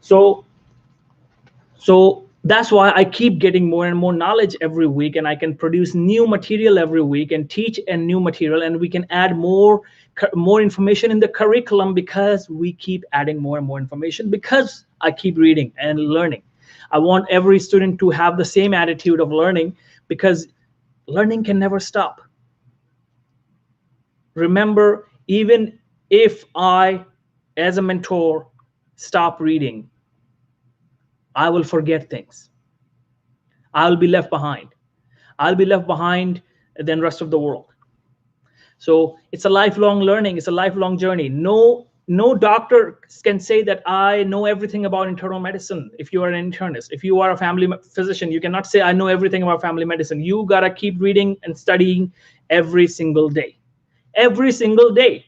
So that's why I keep getting more and more knowledge every week, and I can produce new material every week and teach a new material, and we can add more information in the curriculum because we keep adding more and more information, because I keep reading and learning. I want every student to have the same attitude of learning, because learning can never stop. Remember, even if I, as a mentor, stop reading, I will forget things. I'll be left behind. I'll be left behind than rest of the world. So it's a lifelong learning. It's a lifelong journey. No doctor can say that I know everything about internal medicine. If you are an internist, if you are a family physician, you cannot say I know everything about family medicine. You gotta keep reading and studying every single day. Every single day.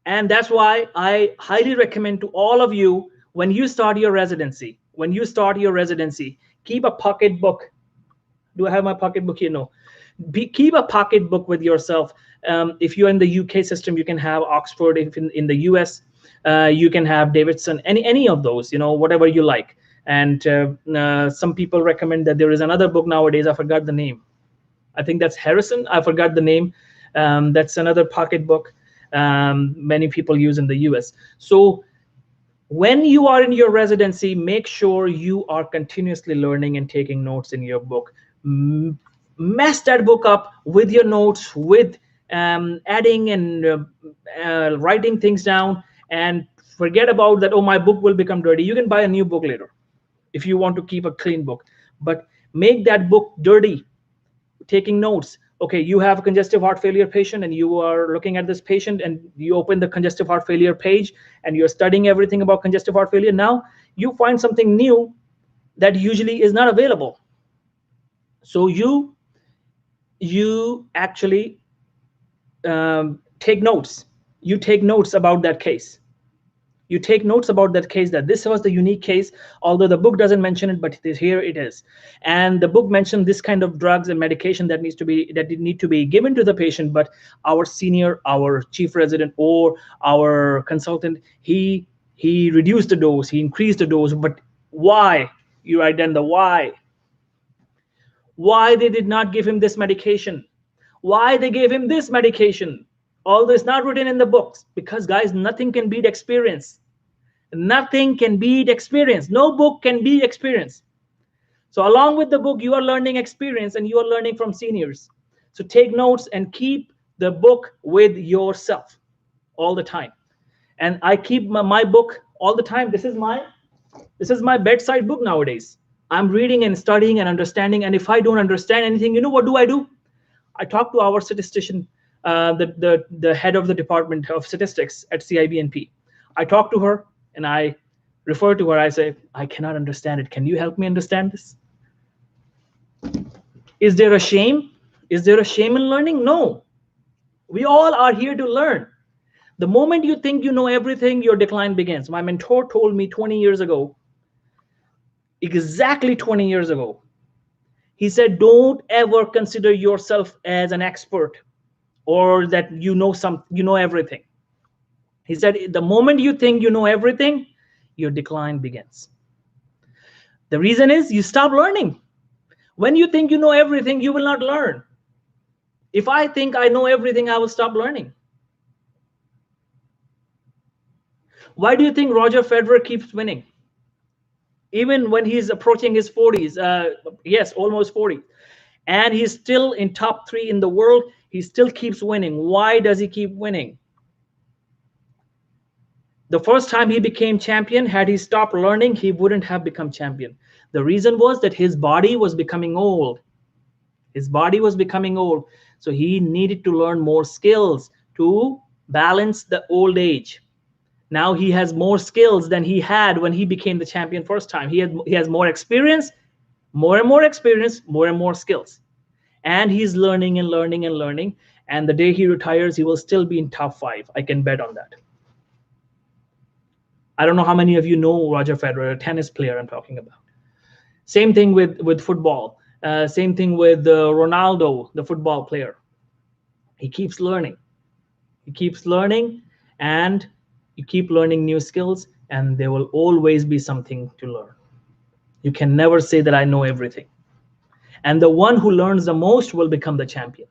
And that's why I highly recommend to all of you, when you start your residency, keep a pocketbook. Do I have my pocketbook here? No. Keep a pocketbook with yourself. If you're in the UK system, you can have Oxford. If in the US, you can have Davidson, any of those, whatever you like. And some people recommend that there is another book nowadays. I forgot the name. I think that's Harrison. I forgot the name. That's another pocketbook many people use in the US. So when you are in your residency, make sure you are continuously learning and taking notes in your book. Mess that book up with your notes, with adding and writing things down, and forget about that, oh, my book will become dirty. You can buy a new book later if you want to keep a clean book, but make that book dirty, taking notes. Okay, you have a congestive heart failure patient, and you are looking at this patient, and you open the congestive heart failure page, and you're studying everything about congestive heart failure. Now you find something new that usually is not available. So you actually take notes. You take notes about that case. You take notes about that case, that this was the unique case, although the book doesn't mention it, but here it is. And the book mentioned this kind of drugs and medication that need to be given to the patient, but our chief resident or our consultant, he reduced the dose, he increased the dose. But why? You write down the why. Why they did not give him this medication? Why they gave him this medication? All this not written in the books, because guys, nothing can beat experience. Nothing can beat experience. No book can beat experience. So along with the book, you are learning experience, and you are learning from seniors. So take notes and keep the book with yourself all the time. And I keep my book all the time. This is my bedside book nowadays. I'm reading and studying and understanding. And if I don't understand anything, what do? I talk to our statistician, the head of the department of statistics at CIBNP. I talk to her and I refer to her. I say, I cannot understand it. Can you help me understand this? Is there a shame? Is there a shame in learning? No. We all are here to learn. The moment you think you know everything, your decline begins. My mentor told me 20 years ago, exactly 20 years ago, he said, don't ever consider yourself as an expert or that you know everything. He said, the moment you think you know everything, your decline begins. The reason is you stop learning. When you think you know everything, you will not learn. If I think I know everything, I will stop learning. Why do you think Roger Federer keeps winning? Even when he's approaching his 40s, yes, almost 40, and he's still in top 3 in the world, he still keeps winning. Why does he keep winning? The first time he became champion, had he stopped learning, he wouldn't have become champion. The reason was that his body was becoming old. His body was becoming old. So he needed to learn more skills to balance the old age. Now he has more skills than he had when he became the champion first time. He has more experience, more and more experience, more and more skills. And he's learning and learning and learning. And the day he retires, he will still be in top 5. I can bet on that. I don't know how many of you know Roger Federer, a tennis player I'm talking about. Same thing with football. Same thing with Ronaldo, the football player. He keeps learning. He keeps learning, and you keep learning new skills, and there will always be something to learn. You can never say that I know everything. And the one who learns the most will become the champion.